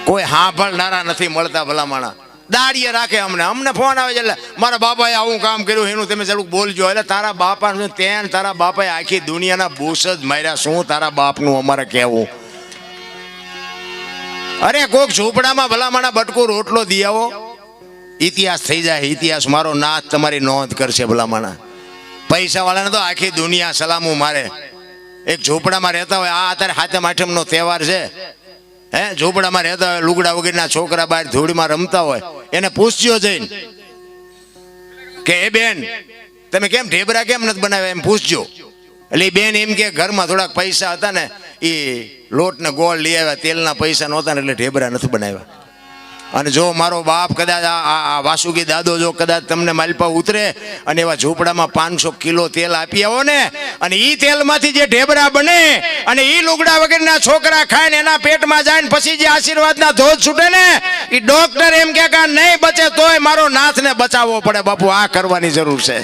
કોઈ સાંભળનારા નથી મળતા ભલામણા. દાડીએ રાખે અમને ફોન આવે છે એટલે મારા બાપાએ આવું કામ કર્યું એનું તમે થોડુંક બોલજો. એટલે તારા બાપા તારા બાપાએ આખી દુનિયાના બૂસ જ માર્યા. શું તારા બાપનું અમારે કહેવું? અરે કોક ઝૂંપડામાં ભલામણા બટકું રોટલો દી આવો, ઇતિહાસ થઈ જાય. ઇતિહાસ મારો નાથ તમારી નોંધ કરશે ભલામણા. પૈસા વાળાને તો આખી દુનિયા સલામું મારે. એક ઝૂંપડામાં રહેતા હોય, આ અત્યારે હાથમ આઠમનો તહેવાર છે, હે ઝૂંપડામાં રહેતા હોય, લુગડા વગરના છોકરા બહાર ધૂળમાં રમતા હોય, એને પૂછજો જઈને કે એ બેન તમે કેમ ઢેબરા કેમ નથી બનાવ્યા, એમ પૂછજો. એટલે એ બેન એમ કે ઘરમાં થોડાક પૈસા હતા ને એ લોટ ને ગોળ લઈ આવ્યા, તેલના પૈસા નહોતા ને એટલે ઢેબરા નથી બનાવ્યા. અને જો મારો બાપ કદાચ આ વાસુકી દાદો જો કદાચ તમને માલપા ઉતરે અને એવા ઝૂંપડામાં 500 કિલો તેલ આપી આવો ને, અને ઈ તેલમાંથી જે ઢેબરા બને અને ઈ લુગડા વગરના છોકરા ખાય ને એના પેટમાં જાય ને પછી જે આશીર્વાદના ધોધ છૂટે ને, એ ડોક્ટર એમ કે નહીં બચે તોય મારો નાથને બચાવવો પડે. બાપુ આ કરવાની જરૂર છે.